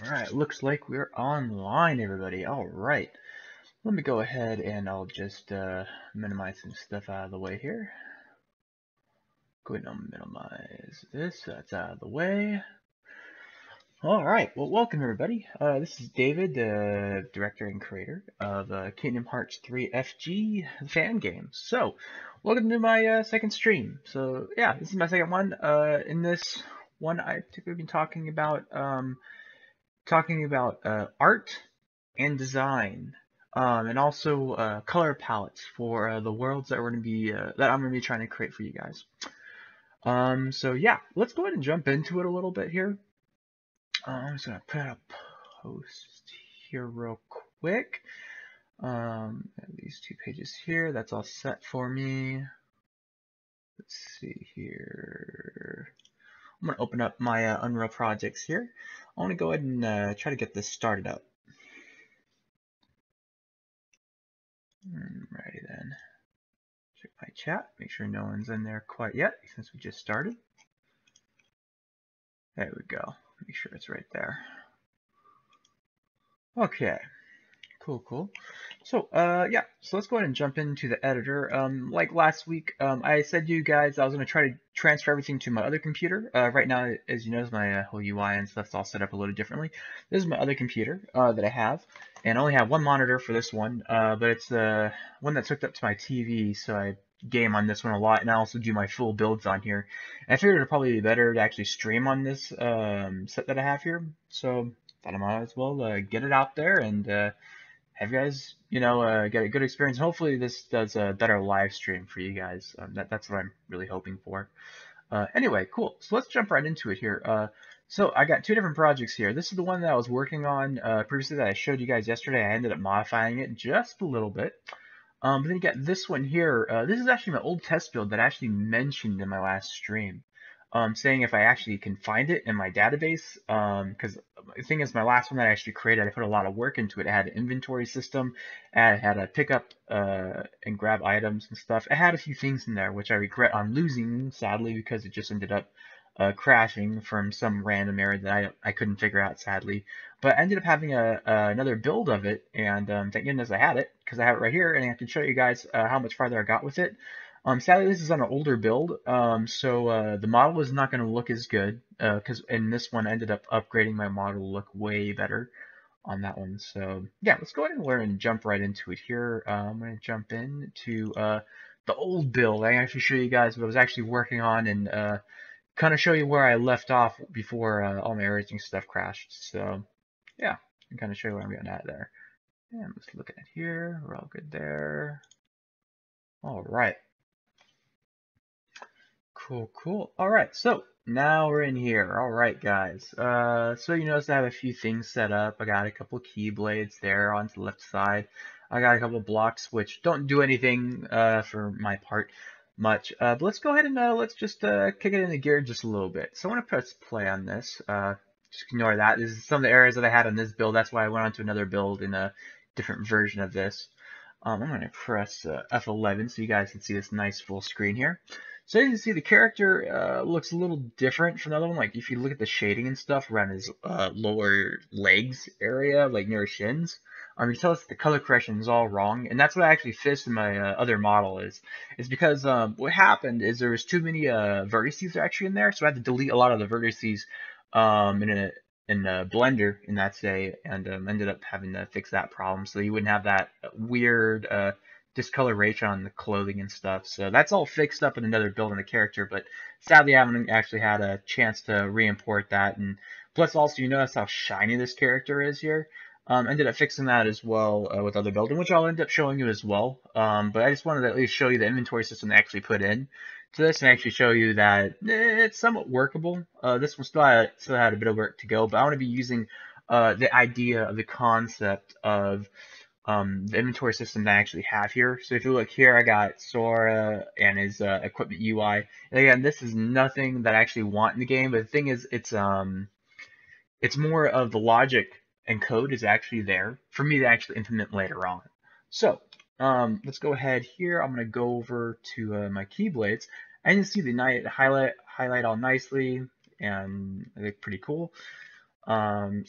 Alright, looks like we're online, everybody. Alright, let me go ahead and I'll just minimize some stuff out of the way here. Go ahead and minimize this so that's out of the way. Alright, well, welcome everybody. This is David, the director and creator of Kingdom Hearts 3 FG, the fan game. So, welcome to my second stream. So, yeah, this is my second one. In this one, I've typically been talking about art and design, and also color palettes for the worlds that we're gonna be that I'm gonna be trying to create for you guys. So yeah, let's go ahead and jump into it a little bit here. I'm just gonna put a post here real quick. These two pages here, that's all set for me. Let's see here. I'm gonna open up my Unreal projects here. I want to go ahead and try to get this started up. Alrighty then. Check my chat, make sure no one's in there quite yet since we just started. There we go. Make sure it's right there. Okay. Cool. So, yeah, so let's go ahead and jump into the editor. Like last week, I said to you guys I was going to try to transfer everything to my other computer. Right now, as you notice, my whole UI and stuff's all set up a little differently. This is my other computer that I have, and I only have one monitor for this one, but it's the one that's hooked up to my TV, so I game on this one a lot, and I also do my full builds on here. And I figured it'd probably be better to actually stream on this set that I have here, so thought I might as well get it out there and have you guys, get a good experience. Hopefully this does a better live stream for you guys. That's what I'm really hoping for. Anyway, cool. So let's jump right into it here. So I got two different projects here. This is the one that I was working on previously that I showed you guys yesterday. I ended up modifying it just a little bit. But then you got this one here. This is actually my old test build that I actually mentioned in my last stream. Saying if I actually can find it in my database, because the thing is, my last one that I actually created, I put a lot of work into it. It had an inventory system, and it had a pickup and grab items and stuff. It had a few things in there which I regret on losing, sadly, because it just ended up crashing from some random error that I couldn't figure out, sadly. But I ended up having another build of it, and thank goodness I had it, because I have it right here, and I can show you guys how much farther I got with it. Sadly, this is on an older build, so the model is not going to look as good, because in this one I ended up upgrading my model to look way better on that one. So yeah, let's go ahead and learn and jump right into it here. I'm going to jump into the old build. I can actually show you guys what I was actually working on and kind of show you where I left off before all my everything stuff crashed. So yeah, I can kind of show you where I'm getting at there. And let's look at it here. We're all good there. All right. Cool. All right, so now we're in here. All right, guys. So you notice I have a few things set up. I got a couple keyblades there on the left side. I got a couple blocks which don't do anything for my part much. But let's go ahead and let's just kick it into gear just a little bit. So I want to press play on this. Just ignore that. This is some of the errors that I had on this build. That's why I went on to another build in a different version of this. I'm going to press F11 so you guys can see this nice full screen here. So as you can see, the character looks a little different from the other one. Like if you look at the shading and stuff around his lower legs area, like near his shins, you tell us the color correction is all wrong, and that's what I actually fixed in my other model. Is because what happened is there was too many vertices actually in there, so I had to delete a lot of the vertices in a Blender in that day, and ended up having to fix that problem so you wouldn't have that weird discoloration on the clothing and stuff. So that's all fixed up in another build in the character, but sadly I haven't actually had a chance to re-import that. And plus also you notice how shiny this character is here. Ended up fixing that as well with other building, which I'll end up showing you as well. But I just wanted to at least show you the inventory system they actually put in to this and actually show you that it's somewhat workable. This one still had a bit of work to go, but I want to be using the idea of the concept of the inventory system that I actually have here. So if you look here, I got Sora and his equipment UI. And again, this is nothing that I actually want in the game, but the thing is, it's more of the logic and code is actually there for me to actually implement later on. So let's go ahead here. I'm going to go over to my Keyblades. And you see the highlight all nicely, and they look pretty cool. So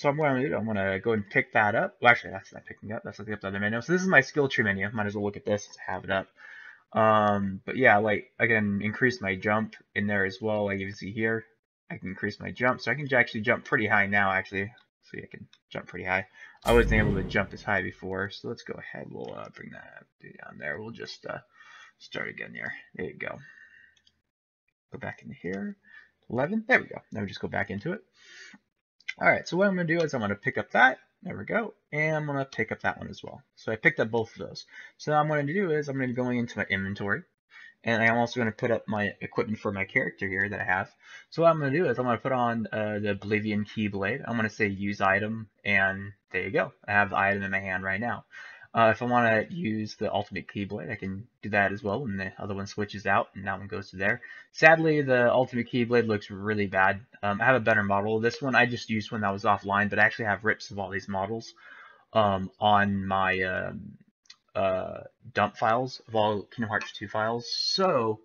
I'm going to do, I'm going to go and pick that up. Well, actually, that's not picking up. That's looking up the other menu. So this is my skill tree menu. Might as well look at this to have it up. But yeah, like I can increase my jump in there as well. Like you see here, I can increase my jump. So I can actually jump pretty high now, actually. See, I can jump pretty high. I wasn't able to jump as high before. So let's go ahead. We'll bring that down there. We'll just start again here. There you go. Go back into here. 11. There we go. Now we just go back into it. All right, so what I'm going to do is I'm going to pick up that. There we go. And I'm going to pick up that one as well. So I picked up both of those. So now what I'm going to do is I'm going to be going into my inventory. And I'm also going to put up my equipment for my character here that I have. So what I'm going to do is I'm going to put on the Oblivion Keyblade. I'm going to say use item, and there you go. I have the item in my hand right now. If I want to use the Ultimate Keyblade, I can do that as well, and the other one switches out, and that one goes to there. Sadly, the Ultimate Keyblade looks really bad. I have a better model of this one. I just used one that was offline, but I actually have rips of all these models on my dump files of all Kingdom Hearts 2 files. So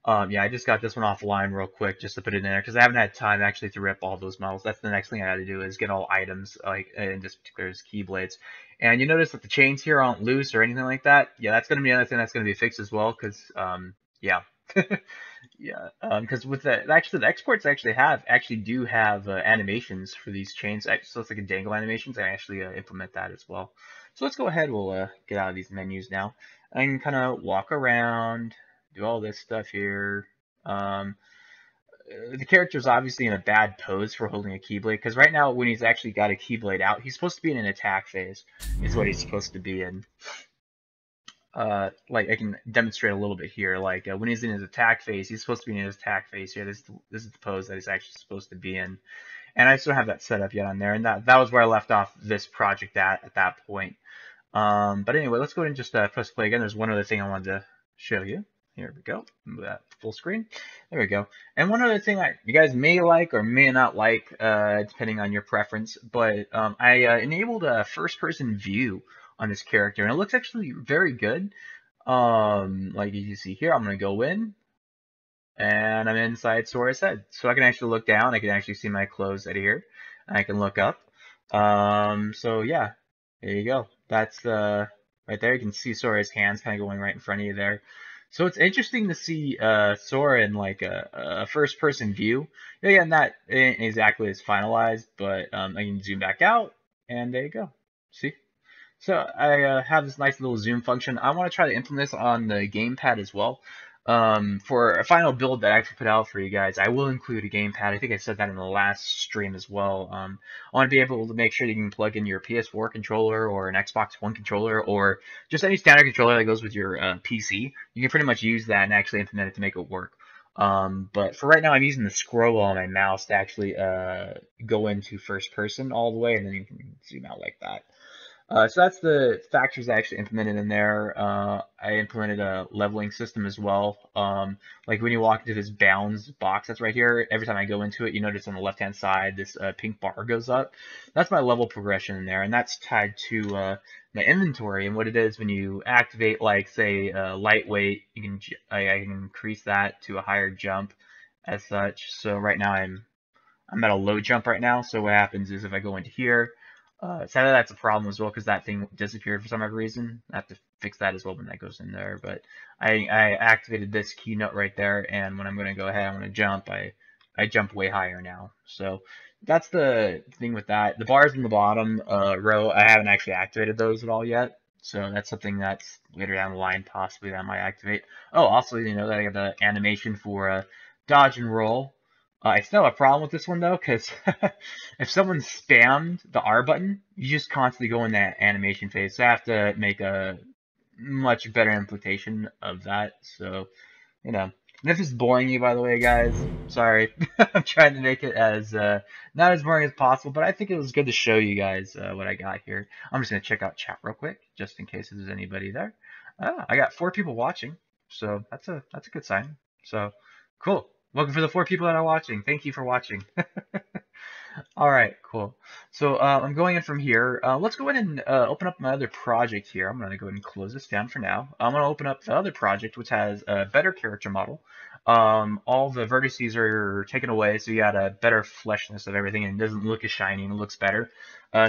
yeah, I just got this one offline real quick just to put it in there because I haven't had time actually to rip all those models. That's the next thing I had to do is get all items like in this particular Keyblades. And you notice that the chains here aren't loose or anything like that. Yeah, that's gonna be another thing that's gonna be fixed as well because yeah. Yeah, because with the exports actually do have animations for these chains. So it's like a dangle animations. I actually implement that as well. So let's go ahead. We'll get out of these menus now. I can kind of walk around, do all this stuff here. Um, the character's obviously in a bad pose for holding a Keyblade because right now when he's actually got a Keyblade out, he's supposed to be in an attack phase. Is what he's supposed to be in. Like I can demonstrate a little bit here. Like when he's in his attack phase, he's supposed to be in his attack phase here. This is the pose that he's actually supposed to be in, and I still don't have that set up yet on there. And that was where I left off this project at that point. But anyway, let's go ahead and just press play again. There's one other thing I wanted to show you. Here we go. Move that full screen. There we go. And one other thing you guys may like or may not like, depending on your preference, but I enabled a first-person view on this character, and it looks actually very good. Like you can see here, I'm going to go in, and I'm inside Sora's head. So I can actually look down. I can actually see my clothes right here. I can look up. So yeah, there you go. That's right there. You can see Sora's hands kind of going right in front of you there. So it's interesting to see Sora in like a first-person view. Again, that ain't exactly as finalized, but I can zoom back out, and there you go. See? So I have this nice little zoom function. I want to try to implement this on the gamepad as well. For a final build that I actually put out for you guys, I will include a gamepad. I think I said that in the last stream as well. I want to be able to make sure that you can plug in your PS4 controller or an Xbox One controller or just any standard controller that goes with your PC. You can pretty much use that and actually implement it to make it work. But for right now, I'm using the scroll on my mouse to actually go into first person all the way, and then you can zoom out like that. So that's the factors I actually implemented in there. I implemented a leveling system as well. Like when you walk into this bounds box that's right here, every time I go into it, you notice on the left-hand side, this pink bar goes up. That's my level progression in there, and that's tied to my inventory. And what it is when you activate, like, say, lightweight, I can increase that to a higher jump as such. So right now I'm at a low jump right now. So what happens is if I go into here, sadly that's a problem as well because that thing disappeared for some odd reason. I have to fix that as well when that goes in there. But I activated this keynote right there, and when I'm going to go ahead, I'm going to jump. I jump way higher now. So that's the thing with that. The bars in the bottom row, I haven't actually activated those at all yet. So that's something that's later down the line possibly that I might activate. Oh, also, you know, that I got the animation for dodge and roll. I still have a problem with this one though, because if someone spammed the R button, you just constantly go in that animation phase. So I have to make a much better implementation of that. So, you know, and if it's boring you, by the way, guys, sorry. I'm trying to make it as not as boring as possible, but I think it was good to show you guys what I got here. I'm just gonna check out chat real quick, just in case there's anybody there. I got 4 people watching, so that's a good sign. So cool. Welcome for the 4 people that are watching. Thank you for watching. All right, cool. So I'm going in from here. Let's go ahead and open up my other project here. I'm going to go ahead and close this down for now. I'm going to open up the other project, which has a better character model. All the vertices are taken away, so you got a better fleshness of everything, and it doesn't look as shiny and it looks better.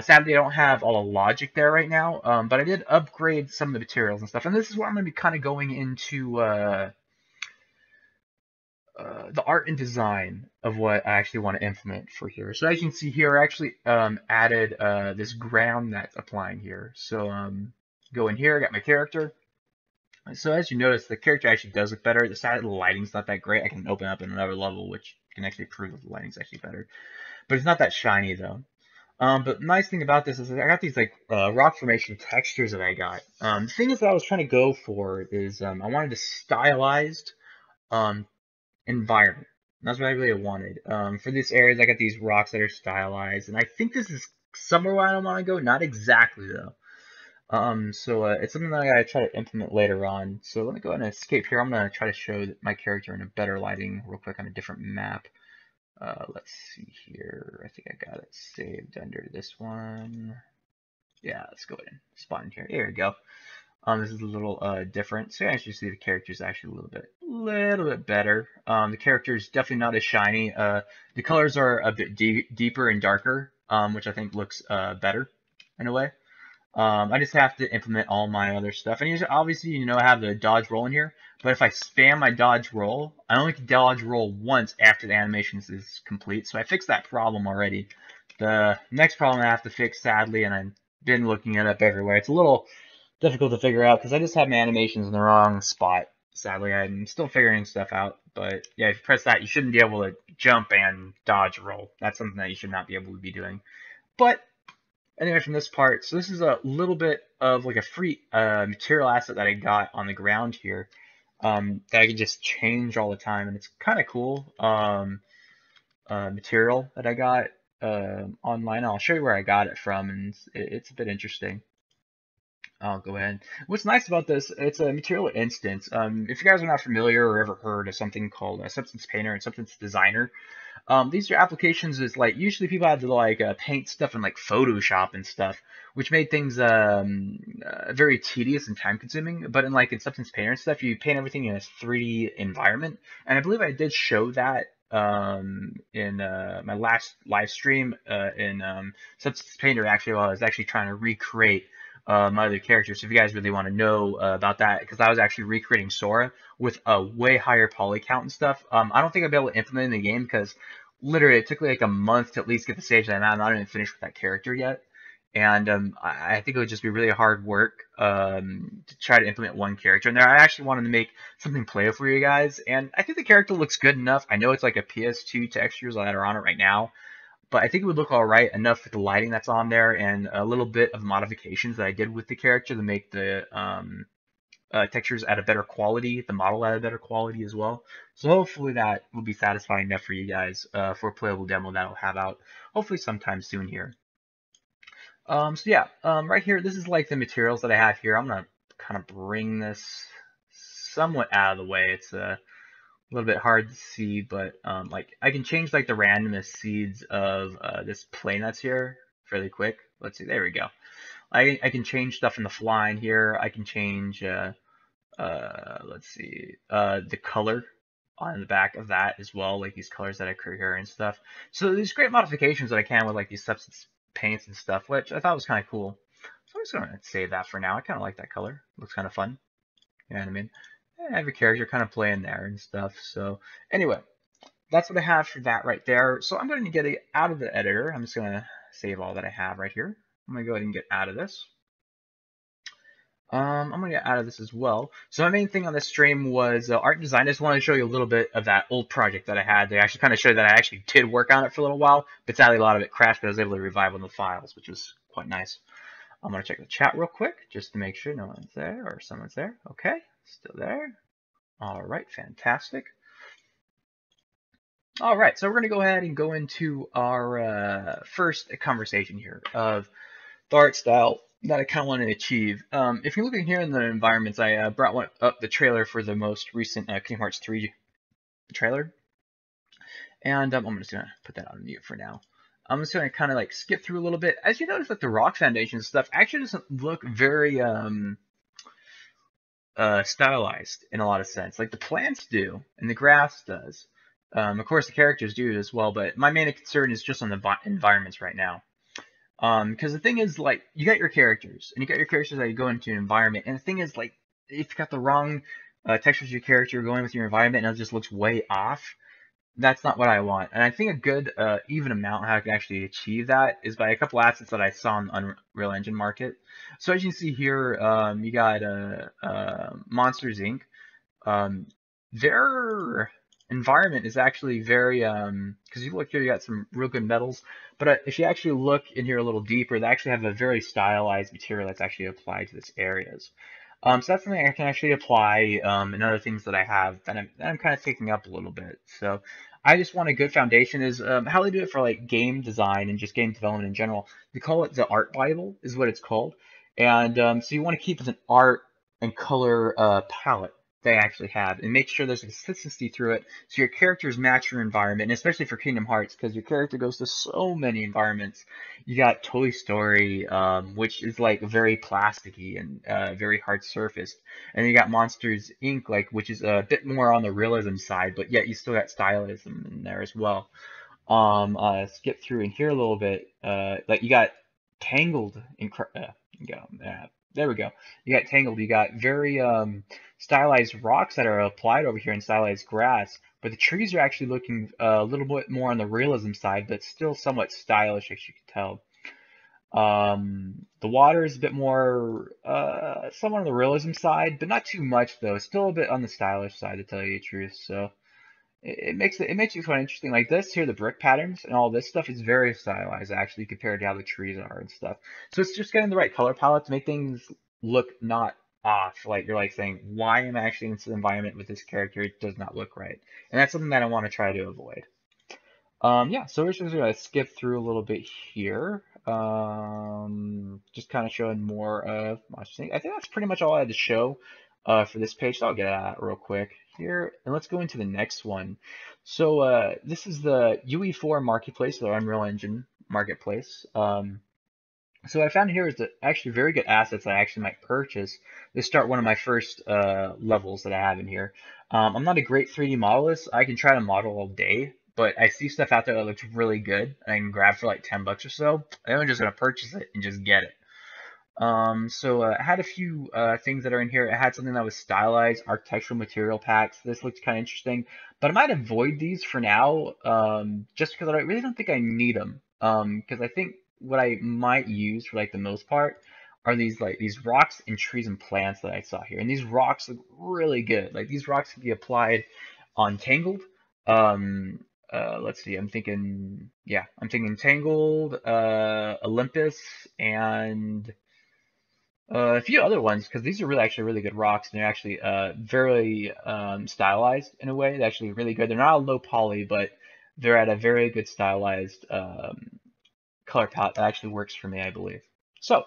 Sadly, I don't have all the logic there right now, but I did upgrade some of the materials and stuff, and this is where I'm going to be kind of going into the art and design of what I actually want to implement for here. So as you can see here, I actually added this ground that's applying here. So go in here, I got my character. So as you notice, the character actually does look better. The side of the lighting's not that great. I can open up in another level, which can actually prove that the lighting's actually better. But it's not that shiny though. But the nice thing about this is I got these like rock formation textures that I got. The thing is that I was trying to go for is I wanted a stylized um, environment. That's what I really wanted. For these areas, I got these rocks that are stylized, and I think this is somewhere where I don't want to go. Not exactly though. So it's something that I gotta try to implement later on. So let me go ahead and escape here. I'm gonna try to show my character in a better lighting real quick on a different map. Let's see here. I think I got it saved under this one. Yeah, let's go ahead and spawn in here. There we go. This is a little different. So you actually see the character is actually a little bit better. The character is definitely not as shiny. The colors are a bit deeper and darker, which I think looks better in a way. I just have to implement all my other stuff. And obviously, I have the dodge roll in here. But if I spam my dodge roll, I only can dodge roll once after the animations is complete. So I fixed that problem already. The next problem I have to fix, sadly, and I've been looking it up everywhere. It's a little difficult to figure out because I just have my animations in the wrong spot. Sadly, I'm still figuring stuff out. But yeah, if you press that, you shouldn't be able to jump and dodge roll. That's something that you should not be able to be doing. But anyway, from this part, so this is a little bit of like a free material asset that I got on the ground here that I can just change all the time, and it's kind of cool material that I got online. I'll show you where I got it from, and it's a bit interesting. I'll go ahead. What's nice about this, it's a material instance. If you guys are not familiar or ever heard of something called a Substance Painter and Substance Designer, these are applications is like usually people have to like paint stuff in like Photoshop and stuff, which made things very tedious and time consuming. But in Substance Painter and stuff, you paint everything in a 3D environment, and I believe I did show that in my last live stream in Substance Painter actually while I was actually trying to recreate my other characters. So if you guys really want to know about that, because I was actually recreating Sora with a way higher poly count and stuff. I don't think I'll be able to implement it in the game because literally it took me like a month to at least get the stage that I'm not even finished with that character yet. And I think it would just be really hard work to try to implement one character. And there, I actually wanted to make something playable for you guys. And I think the character looks good enough. I know it's like a PS2 textures that are on it right now, but I think it would look all right enough with the lighting that's on there and a little bit of modifications that I did with the character to make the textures at a better quality, the model at a better quality as well. So hopefully that will be satisfying enough for you guys for a playable demo that I'll have out hopefully sometime soon here. So yeah, right here, this is like the materials that I have here. I'm gonna kind of bring this somewhat out of the way. It's a little bit hard to see, but like I can change like the randomness seeds of this plane that's here fairly quick. Let's see, there we go. I can change stuff in the fly in here. I can change let's see, the color on the back of that as well, like these colors that I create here and stuff. So these great modifications that I can with like these substance paints and stuff, which I thought was kind of cool. So I'm just gonna save that for now. I kind of like that color. Looks kind of fun. You know what I mean? I have a character kind of playing there and stuff. So anyway, that's what I have for that right there. So I'm going to get it out of the editor. I'm just going to save all that I have right here. I'm going to go ahead and get out of this. I'm going to get out of this as well. So my main thing on this stream was art and design. I just wanted to show you a little bit of that old project that I had. They actually kind of showed that I actually did work on it for a little while, but sadly a lot of it crashed, but I was able to revive one of the files, which was quite nice. I'm going to check the chat real quick just to make sure no one's there or someone's there. Okay, still there. All right, fantastic. All right, so we're going to go ahead and go into our first conversation here of the art style that I kind of want to achieve. If you're looking here in the environments, I brought up the trailer for the most recent Kingdom Hearts 3 trailer. And I'm just going to put that on mute for now. I'm just gonna kind of like skip through a little bit. As you notice, like the rock foundation stuff actually doesn't look very stylized in a lot of sense. Like the plants do, and the grass does. Of course, the characters do as well, but my main concern is just on the environments right now. Because the thing is, like, you got your characters, and you got your characters that you go into an environment, and the thing is, like, if you got the wrong textures of your character going with your environment, and it just looks way off, that's not what I want. And I think a good even amount how I can actually achieve that is by a couple assets that I saw on the Unreal Engine market. So as you can see here, you got Monsters Inc. Um, their environment is actually very because you look here, you got some real good metals. But if you actually look in here a little deeper, they actually have a very stylized material that's actually applied to this areas. So that's something I can actually apply and other things that I have that I'm kind of taking up a little bit. So I just want a good foundation is how they do it for like game design and just game development in general. They call it the Art Bible is what it's called. And so you want to keep it an art and color palette they actually have and make sure there's consistency through it so your characters match your environment, and especially for Kingdom Hearts because your character goes to so many environments. You got Toy Story, which is like very plasticky and very hard surfaced, and you got Monsters Inc., like which is a bit more on the realism side, but yet you still got stylism in there as well. Skip through in here a little bit. Like you got Tangled in there we go. You got Tangled. You got very stylized rocks that are applied over here and stylized grass, but the trees are actually looking a little bit more on the realism side, but still somewhat stylish, as you can tell. The water is a bit more somewhat on the realism side, but not too much though. It's still a bit on the stylish side to tell you the truth. So it makes it quite interesting. Like this here, the brick patterns and all this stuff is very stylized actually compared to how the trees are and stuff. So it's just getting the right color palette to make things look not off. Like you're like saying, why am I actually in this environment with this character? It does not look right. And that's something that I want to try to avoid. Yeah, so we're just gonna skip through a little bit here. Just kind of showing more of my thing. I think that's pretty much all I had to show for this page. So I'll get at real quick here, and let's go into the next one. So this is the UE4 Marketplace, the Unreal Engine Marketplace. So what I found here is that actually very good assets I actually might purchase to start one of my first levels that I have in here. I'm not a great 3D modelist. I can try to model all day, but I see stuff out there that looks really good and I can grab for like 10 bucks or so. I'm just gonna purchase it and just get it. So I had a few things that are in here. I had something that was stylized architectural material packs. This looks kind of interesting, but I might avoid these for now, just because I really don't think I need them. Because I think what I might use for like the most part are these rocks and trees and plants that I saw here. And these rocks look really good. Like these rocks can be applied on Tangled. Let's see. I'm thinking Tangled, Olympus, and a few other ones because these are really actually really good rocks and they're actually very stylized in a way. They're actually really good. They're not a low poly, but they're at a very good stylized color palette that actually works for me, I believe. So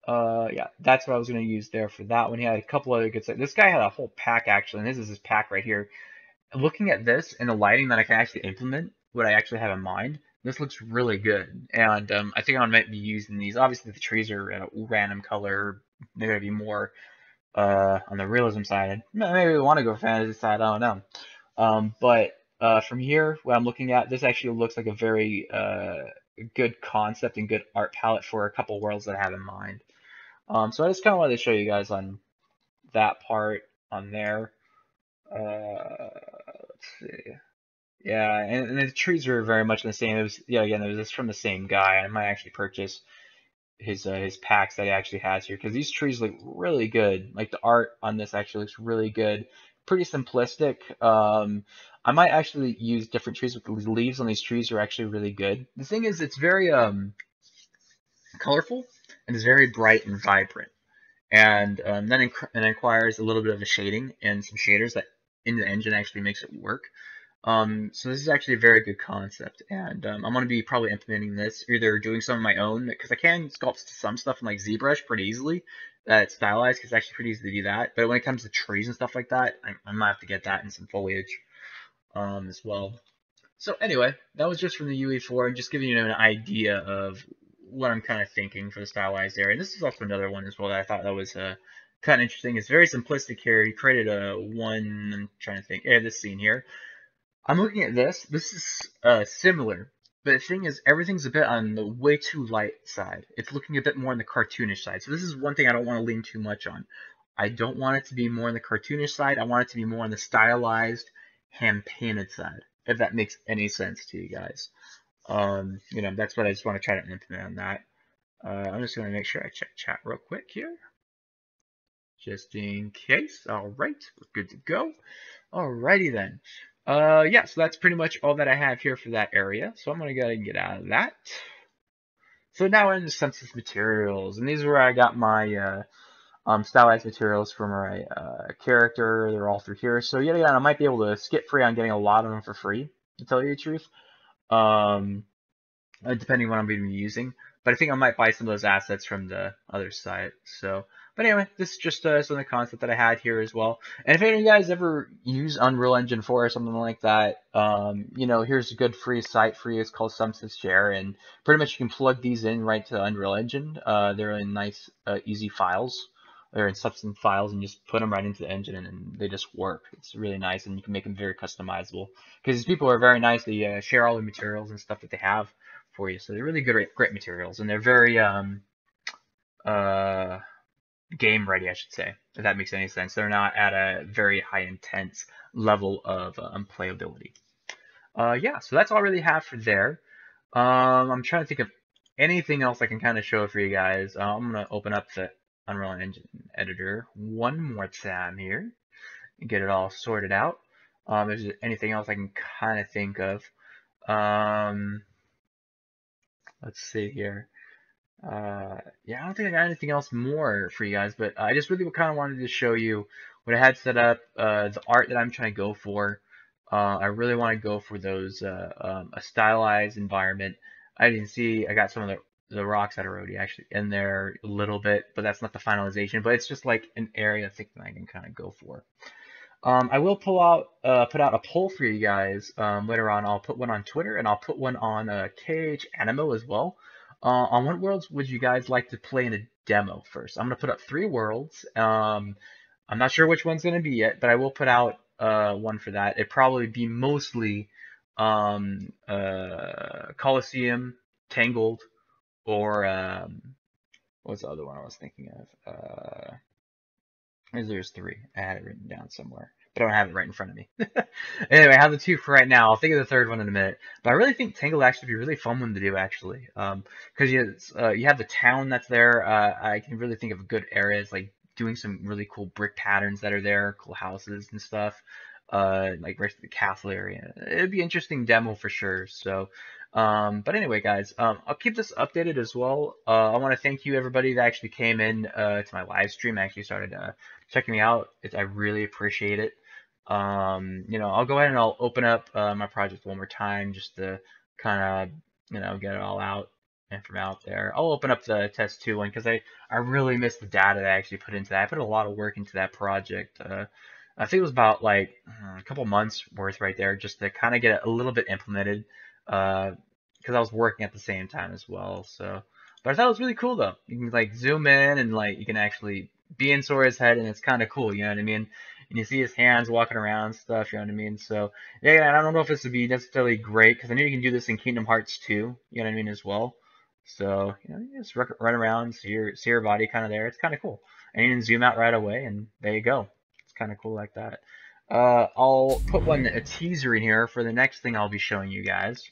yeah, that's what I was going to use there for that one. He had a couple other good stuff. This guy had a whole pack actually, and this is his pack right here. Looking at this and the lighting that I can actually implement, what I actually have in mind, this looks really good. And I think I might be using these. Obviously, the trees are a random color. They're going to be more on the realism side. Maybe we want to go fantasy side. I don't know. But from here, what I'm looking at, this actually looks like a very good concept and good art palette for a couple worlds that I have in mind. So I just kind of wanted to show you guys on that part on there. Let's see. Yeah, and the trees are very much the same. It was again, it was just from the same guy. I might actually purchase his packs that he actually has here because these trees look really good. Like the art on this actually looks really good. Pretty simplistic. I might actually use different trees with the leaves on these trees are actually really good. The thing is, it's very colorful and it's very bright and vibrant. And that requires a little bit of a shading and some shaders that in the engine actually makes it work. So this is actually a very good concept, and I'm going to be probably implementing this, either doing some of my own, because I can sculpt some stuff in like ZBrush pretty easily, that's stylized, because it's actually pretty easy to do that, but when it comes to trees and stuff like that, I might have to get that in some foliage as well. So anyway, that was just from the UE4 and just giving you an idea of what I'm kind of thinking for the stylized area. This is also another one as well that I thought that was kind of interesting. It's very simplistic here. He created a one, I'm trying to think, yeah, this scene here. I'm looking at this. This is similar, but the thing is, everything's a bit on the way too light side. It's looking a bit more on the cartoonish side. So this is one thing I don't want to lean too much on. I don't want it to be more on the cartoonish side. I want it to be more on the stylized, hand-painted side, if that makes any sense to you guys. That's what I just want to try to implement on that. I'm just going to make sure I check chat real quick here, just in case. All right, we're good to go. Alrighty then. Yeah, so that's pretty much all that I have here for that area. So I'm going to go ahead and get out of that. So now we're into Substance Materials, and these are where I got my stylized materials for my character. They're all through here. So yet again, I might be able to skip free on getting a lot of them for free, to tell you the truth. Depending on what I'm going to be using. But I think I might buy some of those assets from the other site. So, but anyway, this is just some of the concept that I had here as well. And if any of you guys ever use Unreal Engine 4 or something like that, here's a good free site for you. It's called Substance Share, and pretty much you can plug these in right to Unreal Engine. They're in nice, easy files. They're in Substance files, and you just put them right into the engine, and they just work. It's really nice, and you can make them very customizable. Because these people are very nice. They share all the materials and stuff that they have for you. So they're really good, great materials, and they're very game ready, I should say, if that makes any sense. They're not at a very high intense level of playability. Yeah, so that's all I really have for there. I'm trying to think of anything else I can kind of show for you guys. I'm gonna open up the Unreal Engine editor one more time here and get it all sorted out. Is there anything else I can kind of think of? Let's see here. Yeah, I don't think I got anything else more for you guys, but I just really kind of wanted to show you what I had set up, the art that I'm trying to go for. I really want to go for those a stylized environment. I didn't see I got some of the rocks that are already actually in there a little bit, but that's not the finalization. But it's just like an area I think that I can kind of go for. I will put out a poll for you guys later on. I'll put one on Twitter and I'll put one on KH Animo as well. On what worlds would you guys like to play in a demo first? I'm gonna put up 3 worlds. I'm not sure which one's gonna be yet, but I will put out one for that. It'd probably be mostly Colosseum, Tangled, or what's the other one I was thinking of? There's 3. I had it written down somewhere, but I don't have it right in front of me. Anyway, I have the 2 for right now. I'll think of the 3rd one in a minute. But I really think Tangled actually be a really fun one to do, actually. Because you have the town that's there. I can really think of good areas, like doing some really cool brick patterns that are there, cool houses and stuff. Like right to the castle area. It'd be an interesting demo for sure. So, but anyway, guys, I'll keep this updated as well. I want to thank you, everybody that actually came in to my live stream. Actually started checking me out. I really appreciate it. I'll go ahead and I'll open up my project one more time just to kind of, get it all out and from out there. I'll open up the test 2 one because I really miss the data that I actually put into that. I put a lot of work into that project. I think it was about like a couple months worth right there just to kind of get it a little bit implemented because I was working at the same time as well. So, but I thought it was really cool though. You can like zoom in and like you can actually be in Sora's head and it's kind of cool. You know what I mean? And you see his hands walking around and stuff. You know what I mean? So yeah, and I don't know if this would be necessarily great because I know you can do this in Kingdom Hearts 2. You know what I mean as well. So you just run around, see your body kind of there. It's kind of cool, and you can zoom out right away, and there you go. Kind of cool like that. I'll put a teaser in here for the next thing I'll be showing you guys.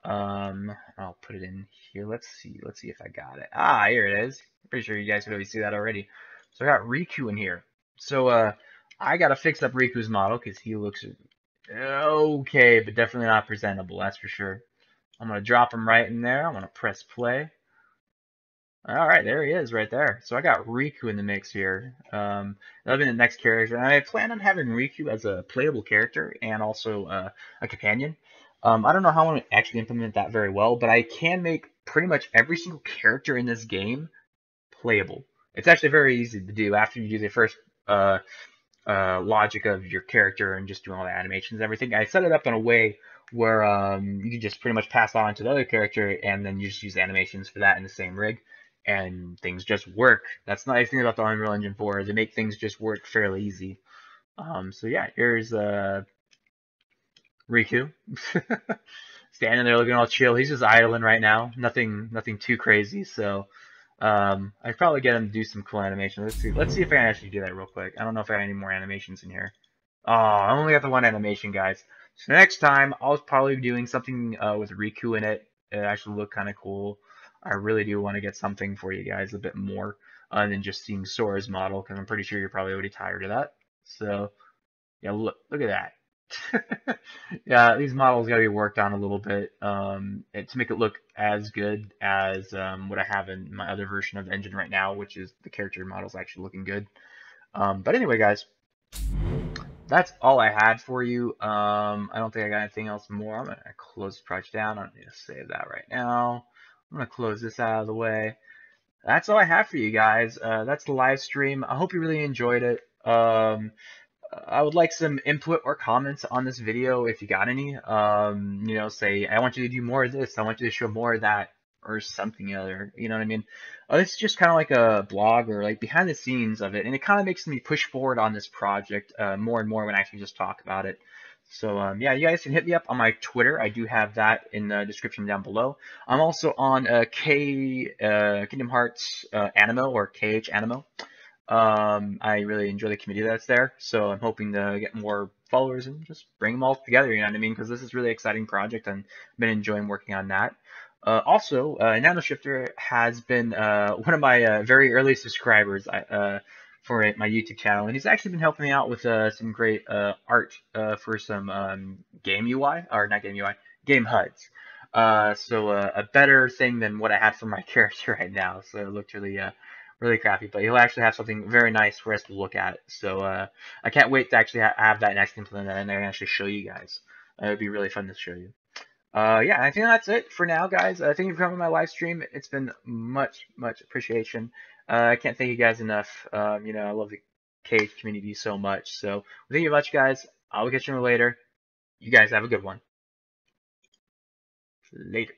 I'll put it in here. Let's see if I got it. Ah, here it is. I'm pretty sure you guys could already see that already. So I got Riku in here. So I gotta fix up Riku's model because he looks okay, but definitely not presentable. That's for sure. I'm gonna drop him right in there. I'm gonna press play. All right, there he is right there. So I got Riku in the mix here. That'll be the next character. And I plan on having Riku as a playable character and also a companion. I don't know how I'm going to actually implement that very well, but I can make pretty much every single character in this game playable. It's actually very easy to do after you do the first logic of your character and just doing all the animations and everything. I set it up in a way where you can just pretty much pass on to the other character, and then you just use animations for that in the same rig, and things just work. That's the nice thing about the Unreal Engine 4 is they make things just work fairly easy. So yeah, here's Riku. Standing there looking all chill. He's just idling right now. Nothing too crazy. So I'd probably get him to do some cool animations. Let's see if I can actually do that real quick. I don't know if I have any more animations in here. Oh, I only got the one animation, guys. So next time I'll probably be doing something with Riku in it. It actually look kind of cool. I really do want to get something for you guys a bit more than just seeing Sora's model, because I'm pretty sure you're probably already tired of that. So yeah, look at that. Yeah, these models got to be worked on a little bit to make it look as good as what I have in my other version of the engine right now, which is the character models actually looking good. But anyway, guys, that's all I had for you. I don't think I got anything else more. I'm gonna close the project down. I don't need to save that right now. I'm gonna close this out of the way. That's all I have for you guys. That's the live stream. I hope you really enjoyed it. I would like some input or comments on this video if you got any. Say, I want you to do more of this, I want you to show more of that, or something other. You know what I mean? This is just kind of like a blog or like behind the scenes of it, and it kind of makes me push forward on this project more and more when I actually just talk about it. So yeah, you guys can hit me up on my Twitter. I do have that in the description down below. I'm also on Kingdom Hearts Animo, or KH Animo. I really enjoy the community that's there, so I'm hoping to get more followers and just bring them all together, you know what I mean? Because this is a really exciting project, and I've been enjoying working on that. Also, NanoShifter has been one of my very early subscribers for my YouTube channel, and he's actually been helping me out with some great art for some game UI, or not game UI, game HUDs. So a better thing than what I had for my character right now, so it looked really crappy, but he'll actually have something very nice for us to look at. So I can't wait to actually have that next implement and then actually show you guys. It would be really fun to show you. Yeah, I think that's it for now, guys. Thank you for coming to my live stream. It's been much appreciation. I can't thank you guys enough. I love the KH community so much. So thank you much, guys. I'll catch you later. You guys have a good one. Later.